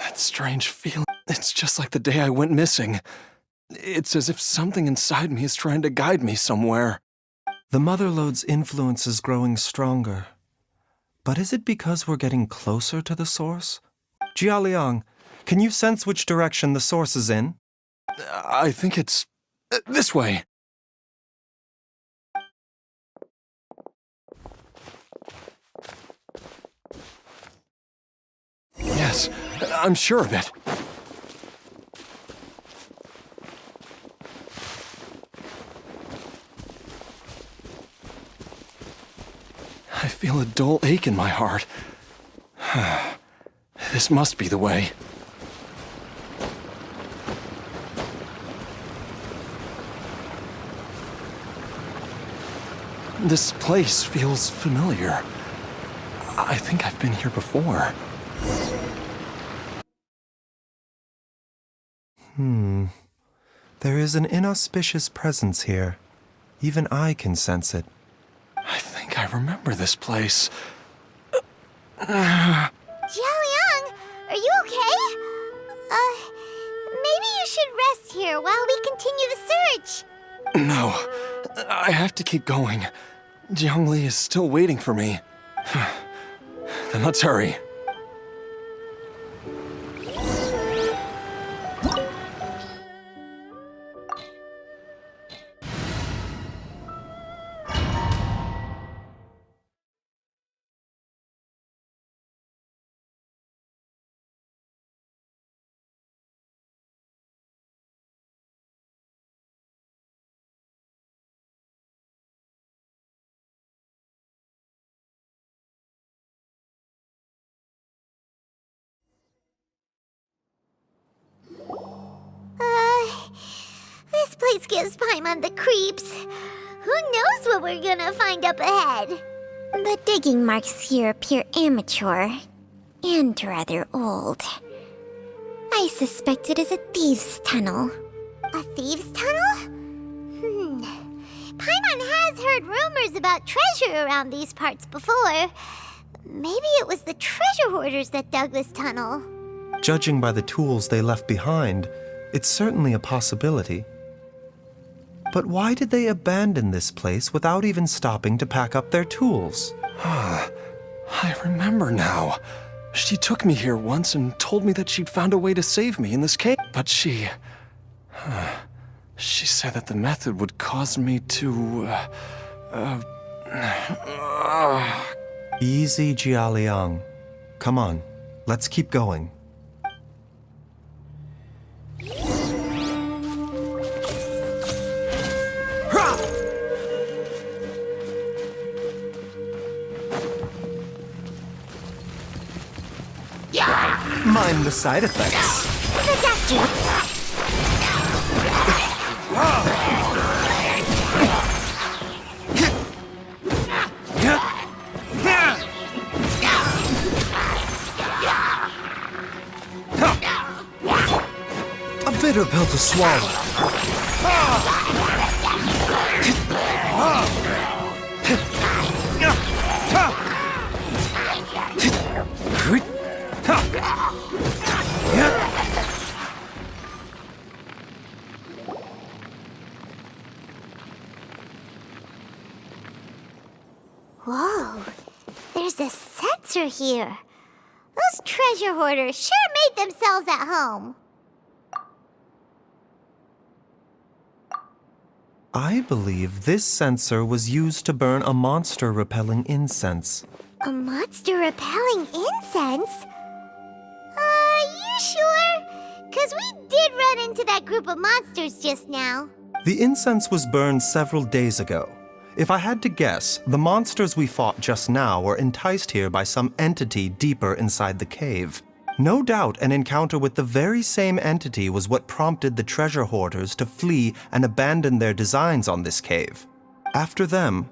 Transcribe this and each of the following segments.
That strange feeling. It's just like the day I went missing. It's as if something inside me is trying to guide me somewhere. The Motherlode's influence is growing stronger. But is it because we're getting closer to the source? Jialiang, can you sense which direction the source is in? I think it's this way. Yes, I'm sure of it. I feel a dull ache in my heart. This must be the way. This place feels familiar. I think I've been here before. There is an inauspicious presence here. Even I can sense it. I think I remember this place. Jialiang, are you okay? Maybe you should rest here while we continue the search. No, I have to keep going. Jiangli is still waiting for me. Then let's hurry. This place gives Paimon the creeps. Who knows what we're gonna find up ahead? The digging marks here appear amateur and rather old. I suspect it is a thieves' tunnel. A thieves' tunnel? Paimon has heard rumors about treasure around these parts before. Maybe it was the treasure hoarders that dug this tunnel. Judging by the tools they left behind, it's certainly a possibility. But why did they abandon this place without even stopping to pack up their tools? I remember now. She took me here once and told me that she'd found a way to save me in this cave. But she said that the method would cause me to, Easy, Jialiang. Come on, let's keep going. Mind the side effects. The doctor. A bitter pill to swallow. Whoa, there's a sensor here. Those treasure hoarders sure made themselves at home. I believe this sensor was used to burn a monster-repelling incense. A monster repelling incense? You sure? 'Cause we did run into that group of monsters just now. The incense was burned several days ago. If I had to guess, the monsters we fought just now were enticed here by some entity deeper inside the cave. No doubt an encounter with the very same entity was what prompted the treasure hoarders to flee and abandon their designs on this cave. After them,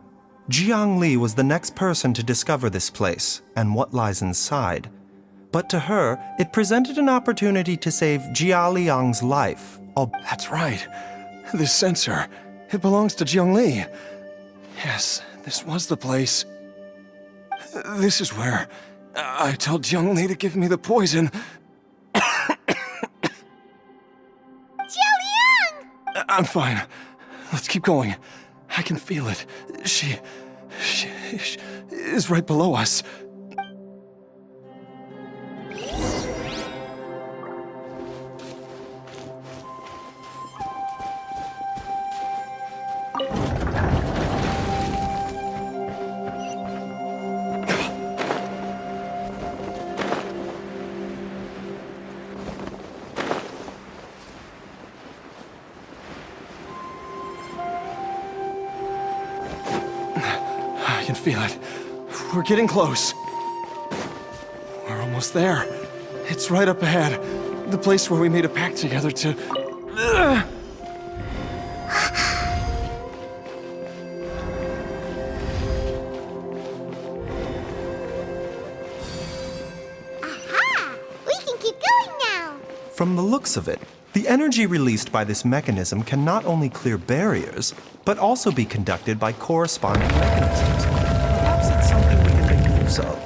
Jiangli was the next person to discover this place and what lies inside. But to her, it presented an opportunity to save Jia Liang's life. That's right. This sensor, it belongs to Jiangli. Yes, this was the place. This is where I told Jiangli to give me the poison. Jialiang! I'm fine. Let's keep going. I can feel it. She is right below us. I can feel it. We're getting close. We're almost there. It's right up ahead. The place where we made a pact together to... Aha! We can keep going now. From the looks of it, the energy released by this mechanism can not only clear barriers, but also be conducted by corresponding mechanisms. Perhaps it's something we can make use of.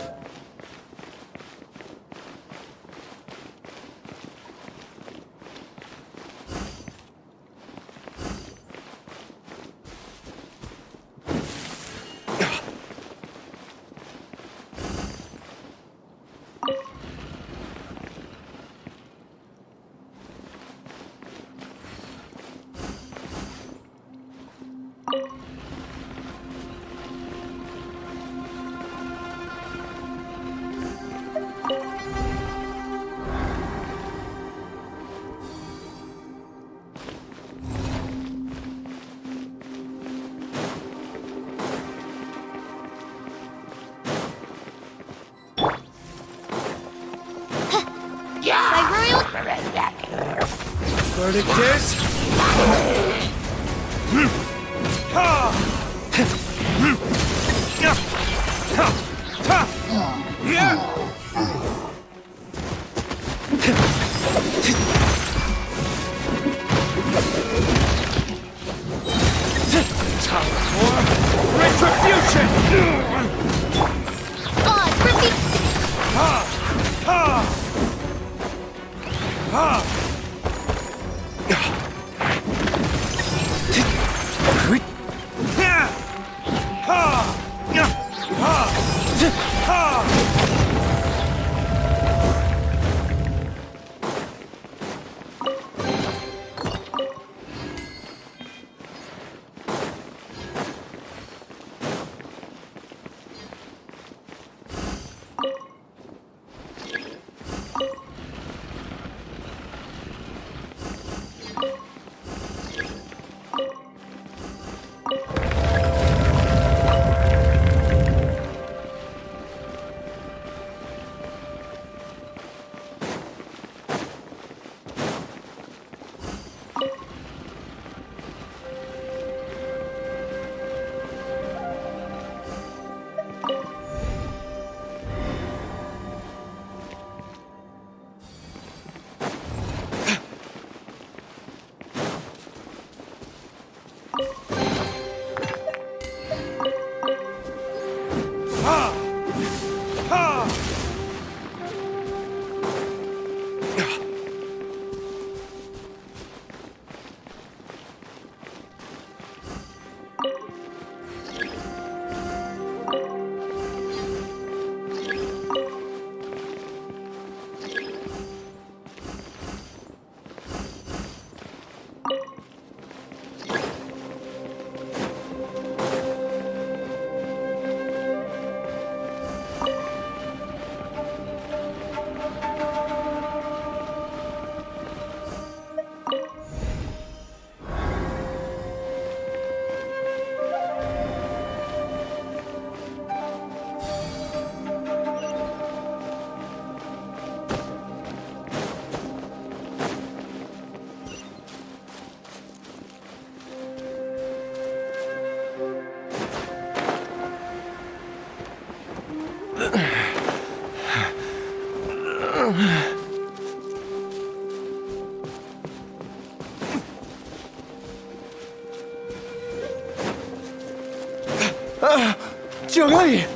Jiangli!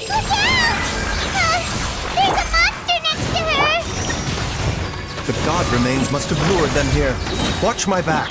Look out! There's a monster next to her! The god remains must have lured them here. Watch my back.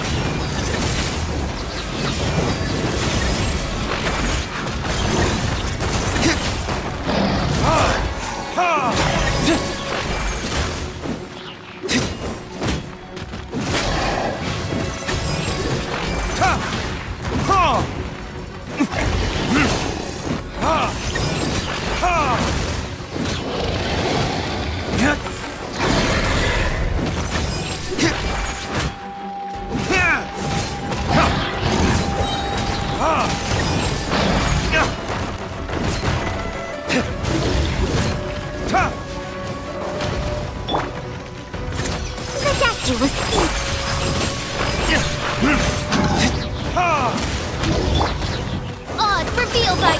The doctor was sick. Oh, it's revealed by...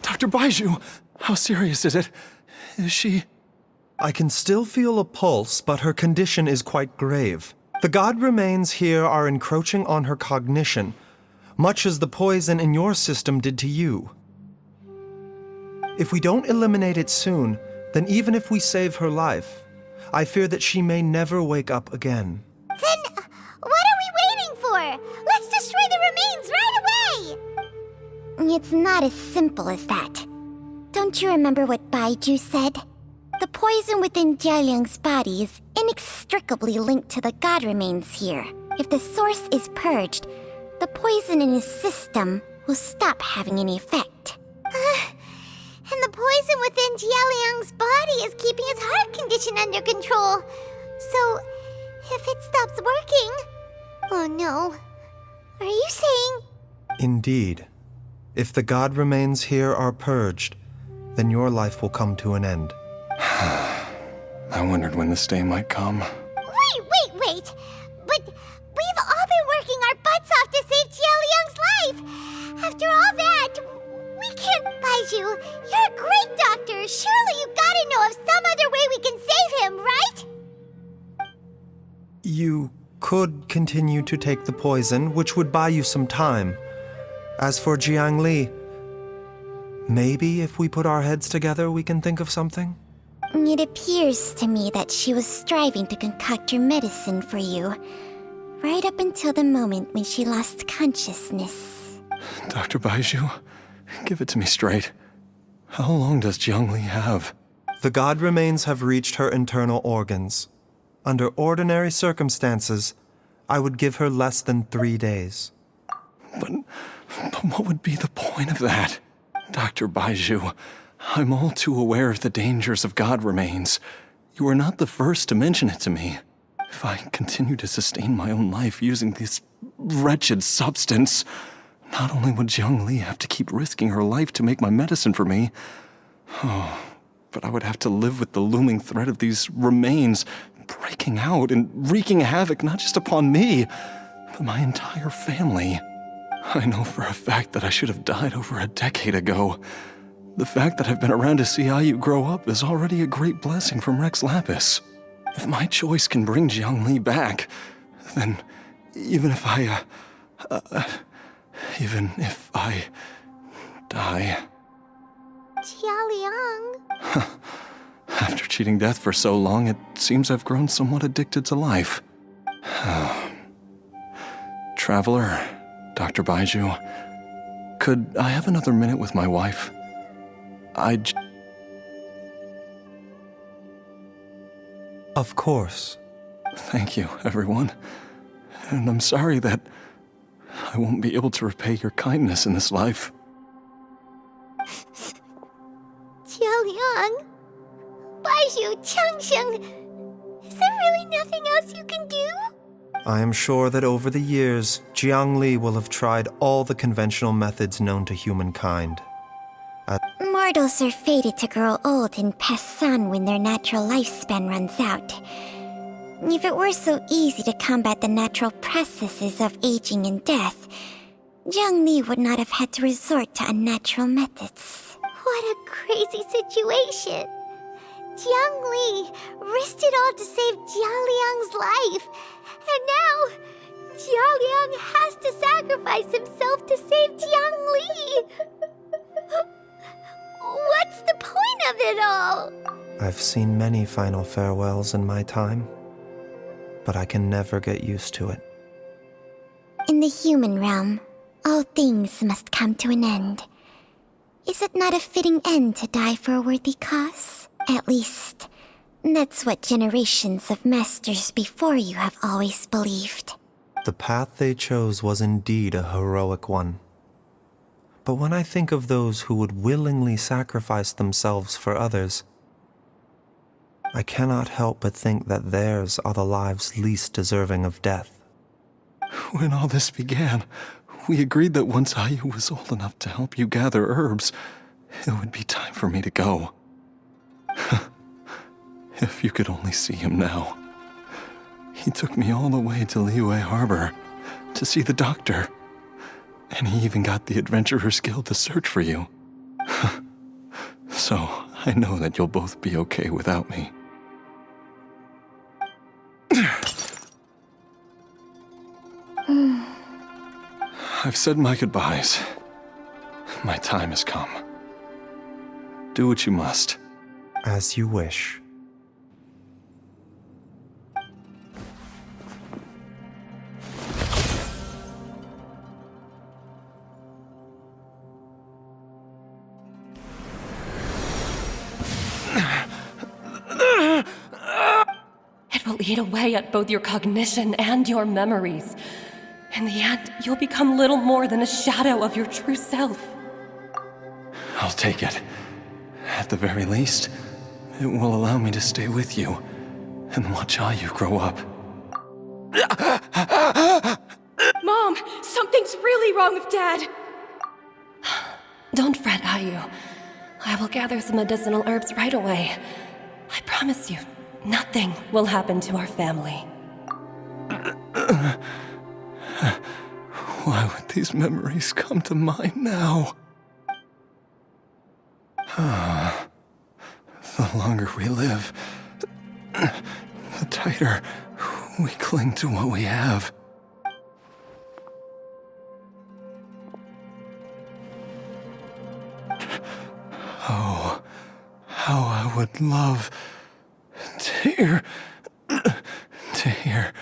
Dr. Baiju, how serious is it? Is she... I can still feel a pulse, but her condition is quite grave. The god remains here are encroaching on her cognition, much as the poison in your system did to you. If we don't eliminate it soon, then even if we save her life, I fear that she may never wake up again. Then, what are we waiting for? Let's destroy the remains right away! It's not as simple as that. Don't you remember what Baiju said? The poison within Jialiang's body is inextricably linked to the god remains here. If the source is purged, the poison in his system will stop having any effect. And the poison within Jialiang's body is keeping his heart condition under control. So, if it stops working... Oh no. Are you saying... Indeed. If the god remains here are purged, then your life will come to an end. I wondered when this day might come. Wait! But we've all been working our butts off to save Jialiang's life! After all that, we can't... Baiju, you're a great doctor! Surely you gotta know of some other way we can save him, right? You could continue to take the poison, which would buy you some time. As for Jiangli, maybe if we put our heads together, we can think of something? It appears to me that she was striving to concoct your medicine for you, right up until the moment when she lost consciousness. Dr. Baiju, give it to me straight. How long does Jiangli have? The god remains have reached her internal organs. Under ordinary circumstances, I would give her less than 3 days. But what would be the point of that? Dr. Baiju, I'm all too aware of the dangers of god remains. You are not the first to mention it to me. If I continue to sustain my own life using this wretched substance, not only would Jiangli have to keep risking her life to make my medicine for me, but I would have to live with the looming threat of these remains breaking out and wreaking havoc not just upon me, but my entire family. I know for a fact that I should have died over a decade ago. The fact that I've been around to see Ayu grow up is already a great blessing from Rex Lapis. If my choice can bring Jiangli back, then even if I die... Jialiang... After cheating death for so long, it seems I've grown somewhat addicted to life. Traveler, Dr. Baiju, could I have another minute with my wife? Of course. Thank you, everyone. And I'm sorry that I won't be able to repay your kindness in this life. Jialiang... Baiju, Changsheng... Is there really nothing else you can do? I am sure that over the years, Jiangli will have tried all the conventional methods known to humankind. Mortals are fated to grow old and pass on when their natural lifespan runs out. If it were so easy to combat the natural processes of aging and death, Zhongli would not have had to resort to unnatural methods. What a crazy situation! Zhongli risked it all to save Jialiang's life, and now Jialiang has to sacrifice himself to save Zhongli. What's the point of it all? I've seen many final farewells in my time, but I can never get used to it. In the human realm, all things must come to an end. Is it not a fitting end to die for a worthy cause? At least, that's what generations of masters before you have always believed. The path they chose was indeed a heroic one. But when I think of those who would willingly sacrifice themselves for others, I cannot help but think that theirs are the lives least deserving of death. When all this began, we agreed that once Ayu was old enough to help you gather herbs, it would be time for me to go. If you could only see him now. He took me all the way to Liyue Harbor to see the doctor. And he even got the Adventurers Guild to search for you. So, I know that you'll both be okay without me. I've said my goodbyes. My time has come. Do what you must. As you wish. It will eat away at both your cognition and your memories. In the end, you'll become little more than a shadow of your true self. I'll take it. At the very least, it will allow me to stay with you and watch Ayu grow up. Mom, something's really wrong with Dad! Don't fret, Ayu. I will gather some medicinal herbs right away. I promise you, nothing will happen to our family. Why would these memories come to mind now? The longer we live, the tighter we cling to what we have. Oh, how I would love to hear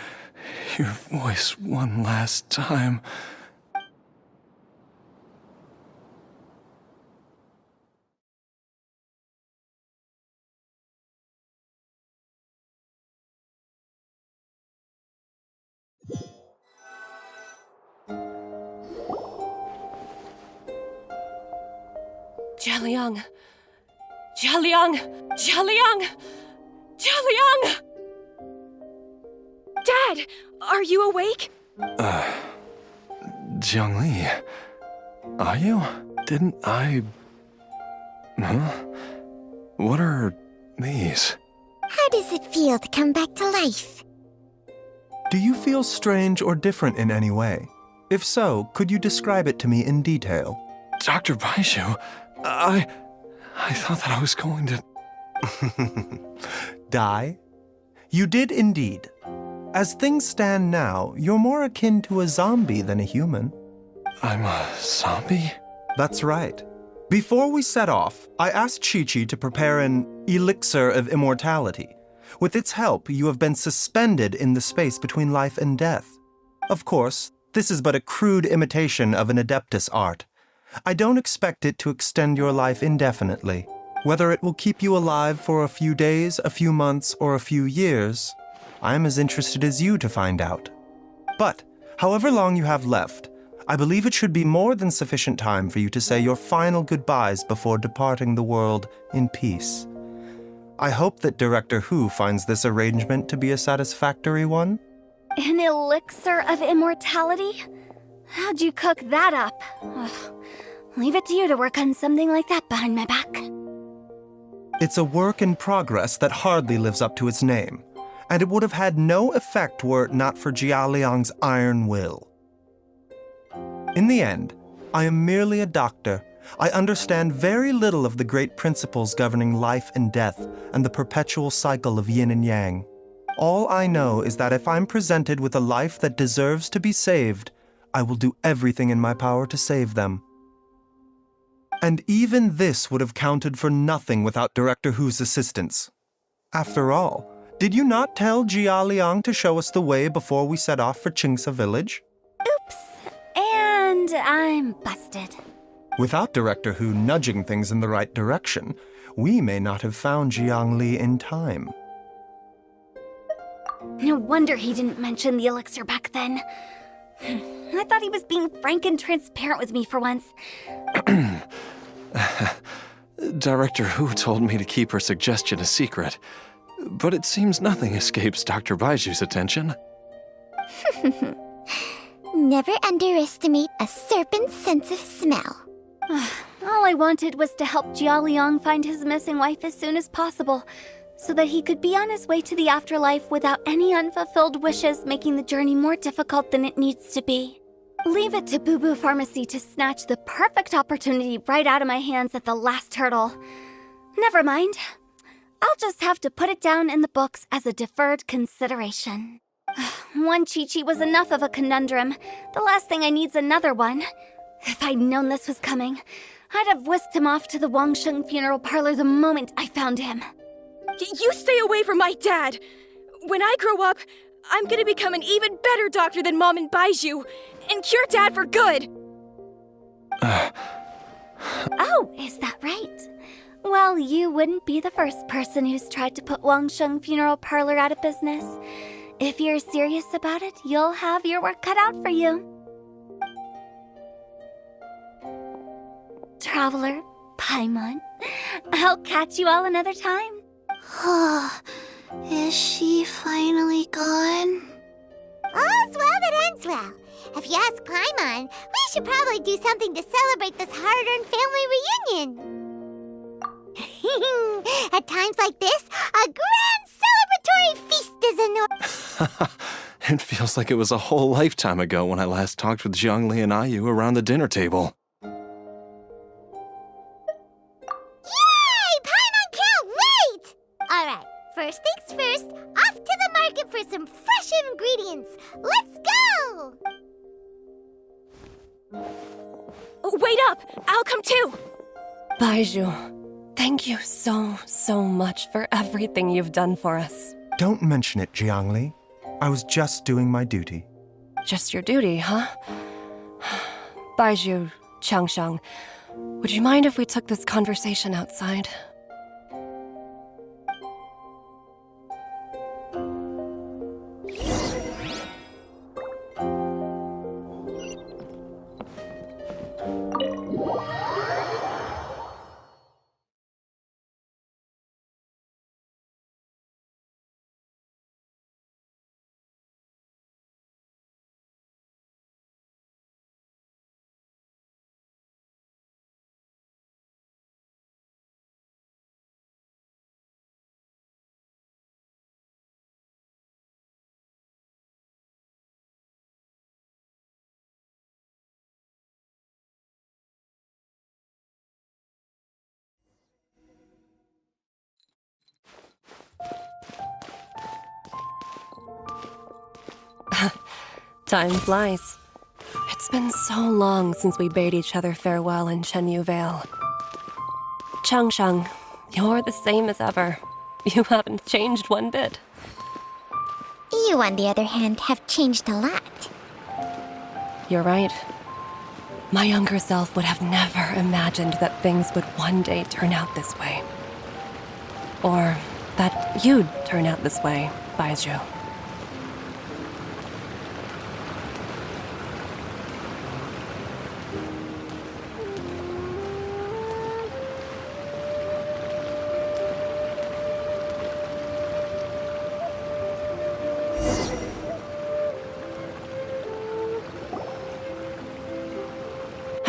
your voice one last time. Jialiang! Jialiang! Jialiang! Jialiang! Dad! Are you awake? Zhongli, are you? Didn't I... Huh? What are these? How does it feel to come back to life? Do you feel strange or different in any way? If so, could you describe it to me in detail? Dr. Baishu, I thought that I was going to... Die? You did indeed. As things stand now, you're more akin to a zombie than a human. I'm a zombie? That's right. Before we set off, I asked Chi-Chi to prepare an elixir of immortality. With its help, you have been suspended in the space between life and death. Of course, this is but a crude imitation of an Adeptus art. I don't expect it to extend your life indefinitely. Whether it will keep you alive for a few days, a few months, or a few years, I'm as interested as you to find out. But, however long you have left, I believe it should be more than sufficient time for you to say your final goodbyes before departing the world in peace. I hope that Director Hu finds this arrangement to be a satisfactory one. An elixir of immortality? How'd you cook that up? Ugh. Leave it to you to work on something like that behind my back. It's a work in progress that hardly lives up to its name, and it would have had no effect were it not for Jialiang's iron will. In the end, I am merely a doctor. I understand very little of the great principles governing life and death and the perpetual cycle of yin and yang. All I know is that if I'm presented with a life that deserves to be saved, I will do everything in my power to save them. And even this would have counted for nothing without Director Hu's assistance. After all, did you not tell Jia Liang to show us the way before we set off for Qingce village? Oops. And I'm busted. Without Director Hu nudging things in the right direction, we may not have found Jiangli in time. No wonder he didn't mention the elixir back then. I thought he was being frank and transparent with me for once. Director Hu told me to keep her suggestion a secret, but it seems nothing escapes Dr. Baiju's attention. Never underestimate a serpent's sense of smell. All I wanted was to help Jia Liang find his missing wife as soon as possible, so that he could be on his way to the afterlife without any unfulfilled wishes making the journey more difficult than it needs to be. Leave it to Boo Boo Pharmacy to snatch the perfect opportunity right out of my hands at the last hurdle. Never mind. I'll just have to put it down in the books as a deferred consideration. One Chi-Chi was enough of a conundrum. The last thing I need's another one. If I'd known this was coming, I'd have whisked him off to the Wangsheng funeral parlor the moment I found him. You stay away from my dad! When I grow up, I'm gonna become an even better doctor than Mom and Baiju, and cure Dad for good! Oh, is that right? Well, you wouldn't be the first person who's tried to put Wangsheng funeral parlor out of business. If you're serious about it, you'll have your work cut out for you. Traveler, Paimon, I'll catch you all another time. Is she finally gone? All's well that ends well. If you ask Paimon, we should probably do something to celebrate this hard-earned family reunion. At times like this, a grand celebratory feast is in order. It feels like it was a whole lifetime ago when I last talked with Zhongli and Ayu around the dinner table. Alright, first things first, off to the market for some fresh ingredients. Let's go! Wait up! I'll come too! Baiju, thank you so much for everything you've done for us. Don't mention it, Jiangli. I was just doing my duty. Just your duty, huh? Baiju, Changsheng, would you mind if we took this conversation outside? Time flies. It's been so long since we bade each other farewell in Chenyu Vale. Changsheng, you're the same as ever. You haven't changed one bit. You, on the other hand, have changed a lot. You're right. My younger self would have never imagined that things would one day turn out this way. Or that you'd turn out this way, Baiju.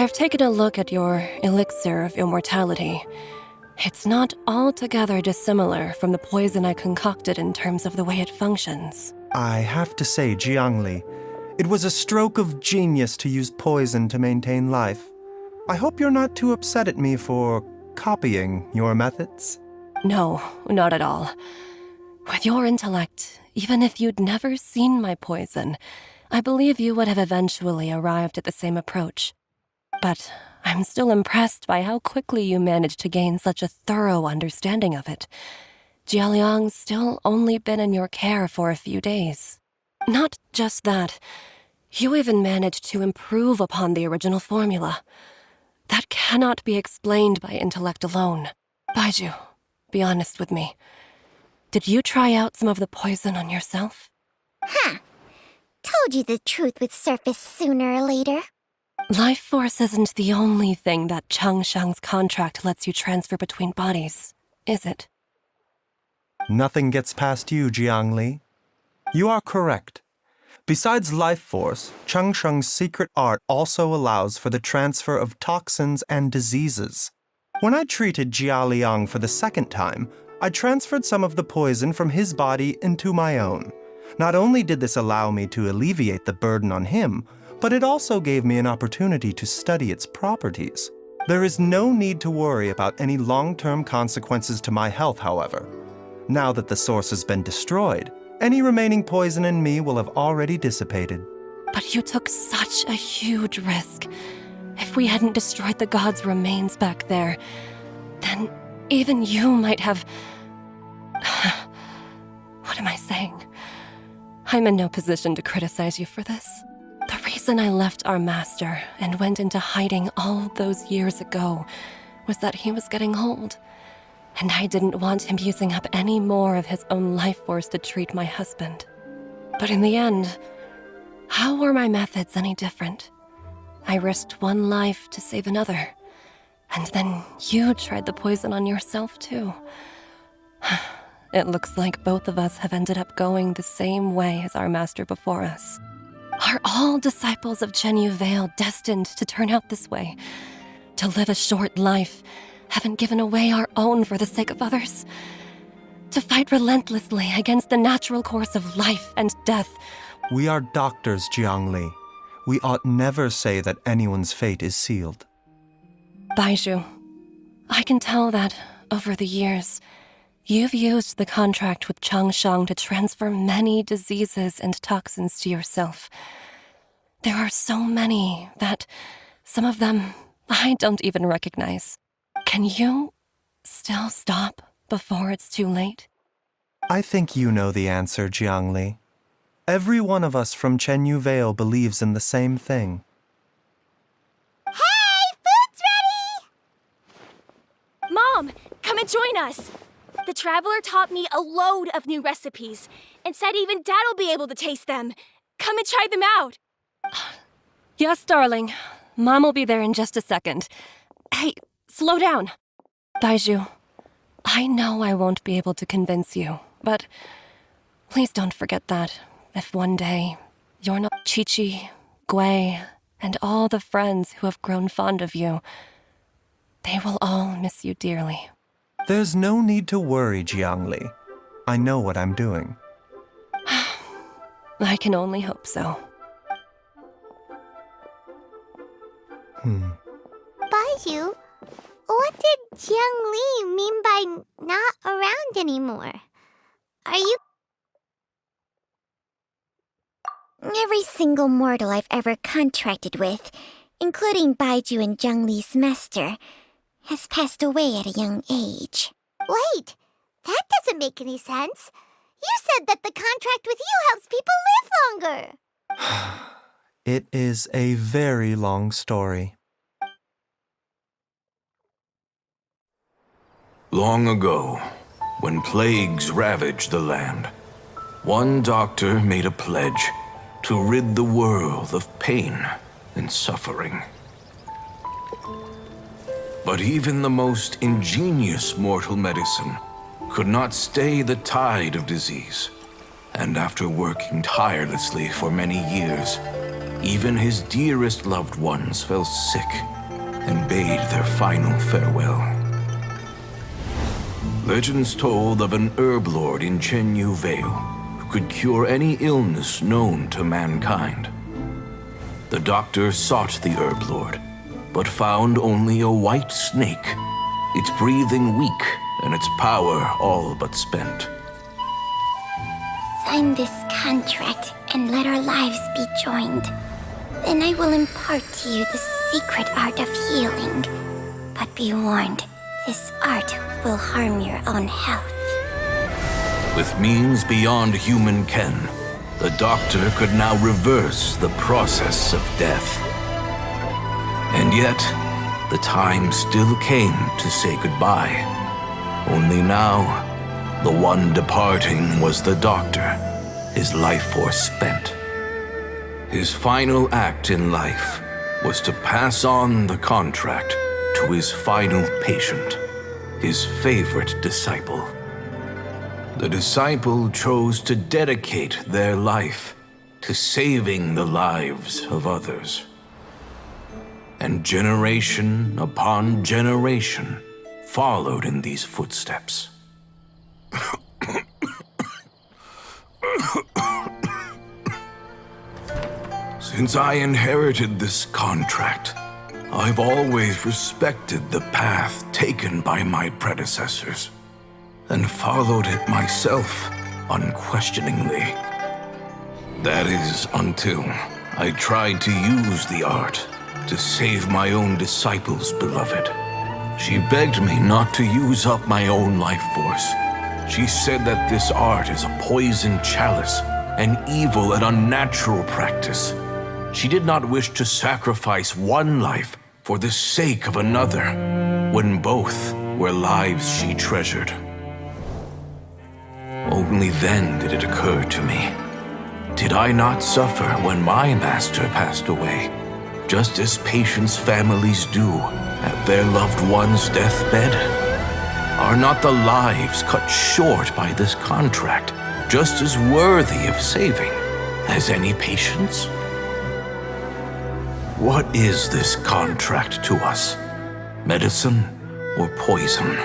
I've taken a look at your elixir of immortality. It's not altogether dissimilar from the poison I concocted in terms of the way it functions. I have to say, Jiangli, It was a stroke of genius to use poison to maintain life. I hope you're not too upset at me for copying your methods. No, not at all. With your intellect, even if you'd never seen my poison, I believe you would have eventually arrived at the same approach. But I'm still impressed by how quickly you managed to gain such a thorough understanding of it. Jialiang's still only been in your care for a few days. Not just that, you even managed to improve upon the original formula. That cannot be explained by intellect alone. Baizhu, be honest with me. Did you try out some of the poison on yourself? Huh. Told you the truth would surface sooner or later. Life force isn't the only thing that Changsheng's contract lets you transfer between bodies, is it? Nothing gets past you, Jiangli. You are correct. Besides life force, Changsheng's secret art also allows for the transfer of toxins and diseases. When I treated Jia Liang for the second time, I transferred some of the poison from his body into my own. Not only did this allow me to alleviate the burden on him, but it also gave me an opportunity to study its properties. There is no need to worry about any long-term consequences to my health, however. Now that the source has been destroyed, any remaining poison in me will have already dissipated. But you took such a huge risk. If we hadn't destroyed the god's remains back there, then even you might have... What am I saying? I'm in no position to criticize you for this. The reason I left our master and went into hiding all those years ago was that he was getting old, and I didn't want him using up any more of his own life force to treat my husband. But in the end, how were my methods any different? I risked one life to save another, and then you tried the poison on yourself too. It looks like both of us have ended up going the same way as our master before us. Are all disciples of Chenyu Vale destined to turn out this way? To live a short life, having given away our own for the sake of others? To fight relentlessly against the natural course of life and death? We are doctors, Jiangli. We ought never say that anyone's fate is sealed. Baizhu, I can tell that, over the years, you've used the contract with Changsheng to transfer many diseases and toxins to yourself. There are so many that some of them I don't even recognize. Can you still stop before it's too late? I think you know the answer, Jiangli. Every one of us from Chenyu Vale believes in the same thing. Hey, food's ready! Mom, come and join us. The Traveler taught me a load of new recipes and said even Dad'll be able to taste them. Come and try them out. Yes, darling. Mom will be there in just a second. Hey, slow down. Baizhu, I know I won't be able to convince you, but please don't forget that if one day you're not Chi-Chi, Gui, and all the friends who have grown fond of you, they will all miss you dearly. There's no need to worry, Jiangli. I know what I'm doing. I can only hope so. Baizhu, what did Jiang Li mean by not around anymore? Are you... Every single mortal I've ever contracted with, including Baizhu and Jiang Li's master, has passed away at a young age. Wait, that doesn't make any sense. You said that the contract with you helps people live longer. It is a very long story. Long ago, when plagues ravaged the land, one doctor made a pledge to rid the world of pain and suffering. But even the most ingenious mortal medicine could not stay the tide of disease. And after working tirelessly for many years, even his dearest loved ones fell sick and bade their final farewell. Legends told of an herb lord in Chenyu Vale who could cure any illness known to mankind. The doctor sought the herb lord, but found only a white snake, its breathing weak and its power all but spent. Sign this contract and let our lives be joined. Then I will impart to you the secret art of healing. But be warned, this art will harm your own health. With means beyond human ken, the doctor could now reverse the process of death. And yet, the time still came to say goodbye. Only now, the one departing was the doctor, his life force spent. His final act in life was to pass on the contract to his final patient, his favorite disciple. The disciple chose to dedicate their life to saving the lives of others. And generation upon generation followed in these footsteps. Since I inherited this contract, I've always respected the path taken by my predecessors, and followed it myself unquestioningly. That is until I tried to use the art to save my own disciple's beloved. She begged me not to use up my own life force. She said that this art is a poison chalice, an evil and unnatural practice. She did not wish to sacrifice one life for the sake of another, when both were lives she treasured. Only then did it occur to me. Did I not suffer when my master passed away, just as patients' families do at their loved one's deathbed? Are not the lives cut short by this contract just as worthy of saving as any patient's? What is this contract to us? Medicine or poison?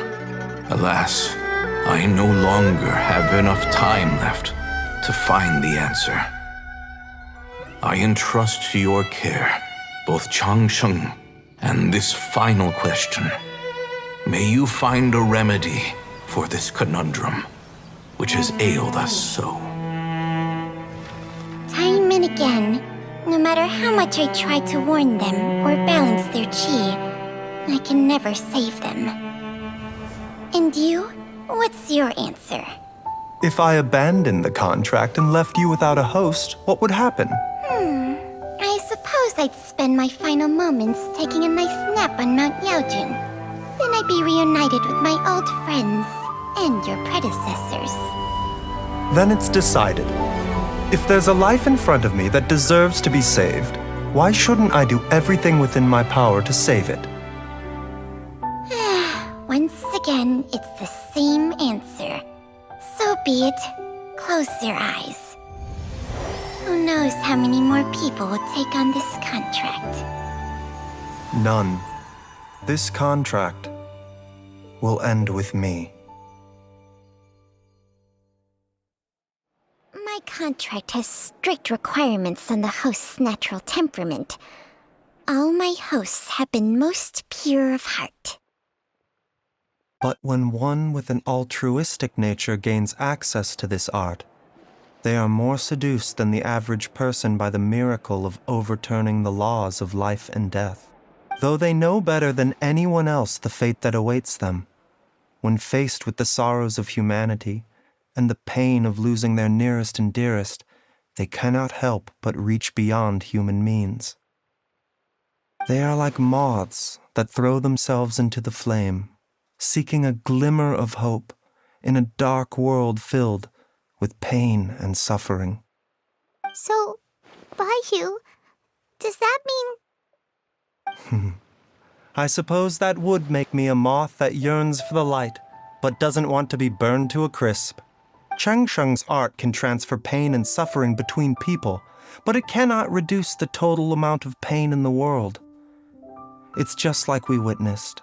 Alas, I no longer have enough time left to find the answer. I entrust to your care both Changsheng and this final question. May you find a remedy for this conundrum, which has ailed us so. Time and again, no matter how much I try to warn them or balance their chi, I can never save them. And you? What's your answer? If I abandoned the contract and left you without a host, what would happen? I suppose I'd spend my final moments taking a nice nap on Mount Yaojun. Then I'd be reunited with my old friends and your predecessors. Then it's decided. If there's a life in front of me that deserves to be saved, why shouldn't I do everything within my power to save it? Once again, it's the same answer. So be it. Close your eyes. Who knows how many more people will take on this contract? None. This contract will end with me. My contract has strict requirements on the host's natural temperament. All my hosts have been most pure of heart. But when one with an altruistic nature gains access to this art, they are more seduced than the average person by the miracle of overturning the laws of life and death. Though they know better than anyone else the fate that awaits them, when faced with the sorrows of humanity and the pain of losing their nearest and dearest, they cannot help but reach beyond human means. They are like moths that throw themselves into the flame, seeking a glimmer of hope in a dark world filled with pain and suffering. So, Baihu, does that mean... I suppose that would make me a moth that yearns for the light, but doesn't want to be burned to a crisp. Changsheng's art can transfer pain and suffering between people, but it cannot reduce the total amount of pain in the world. It's just like we witnessed.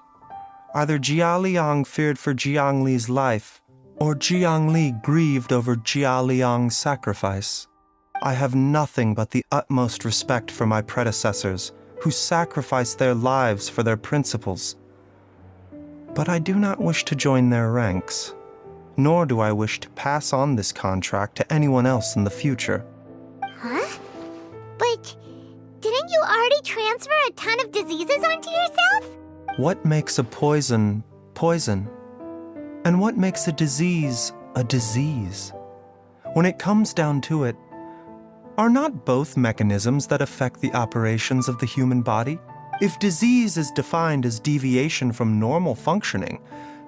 Either Jia Liang feared for Jiang Li's life, or Jiang Li grieved over Jia Liang's sacrifice. I have nothing but the utmost respect for my predecessors, who sacrificed their lives for their principles. But I do not wish to join their ranks, nor do I wish to pass on this contract to anyone else in the future. Huh? But didn't you already transfer a ton of diseases onto yourself? What makes a poison poison? And what makes a disease a disease? When it comes down to it, are not both mechanisms that affect the operations of the human body? If disease is defined as deviation from normal functioning,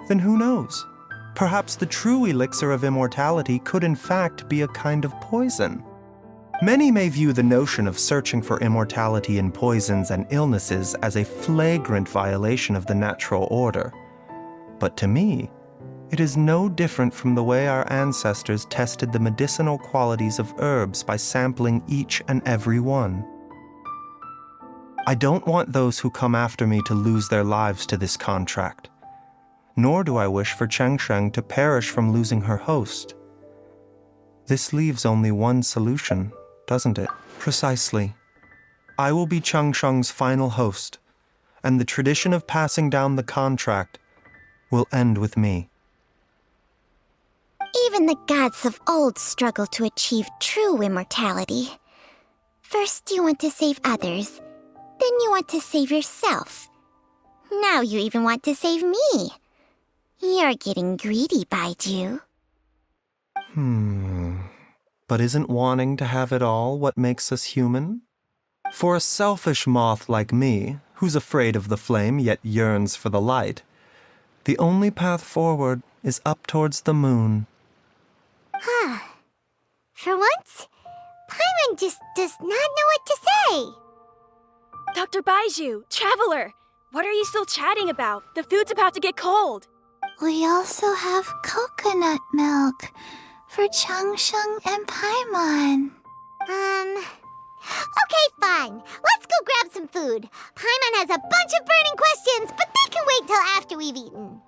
then who knows? Perhaps the true elixir of immortality could in fact be a kind of poison. Many may view the notion of searching for immortality in poisons and illnesses as a flagrant violation of the natural order. But to me, it is no different from the way our ancestors tested the medicinal qualities of herbs by sampling each and every one. I don't want those who come after me to lose their lives to this contract, nor do I wish for Chengsheng to perish from losing her host. This leaves only one solution, doesn't it? Precisely. I will be Chengsheng's final host, and the tradition of passing down the contract will end with me. Even the gods of old struggle to achieve true immortality. First you want to save others, then you want to save yourself. Now you even want to save me. You're getting greedy, Baiju. But isn't wanting to have it all what makes us human? For a selfish moth like me, who's afraid of the flame yet yearns for the light, the only path forward is up towards the moon. For once, Paimon just does not know what to say. Dr. Baiju, Traveler, what are you still chatting about? The food's about to get cold. We also have coconut milk for Changsheng and Paimon. Okay, fine. Let's go grab some food. Paimon has a bunch of burning questions, but they can wait till after we've eaten.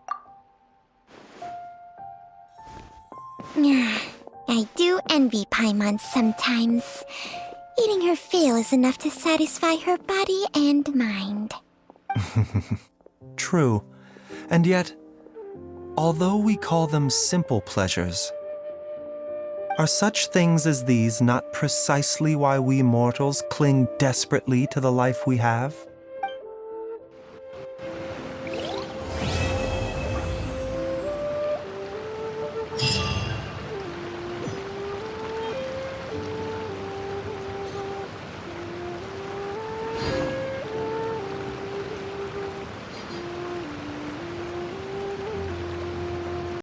I do envy Paimon sometimes. Eating her fill is enough to satisfy her body and mind. True. And yet, although we call them simple pleasures, are such things as these not precisely why we mortals cling desperately to the life we have?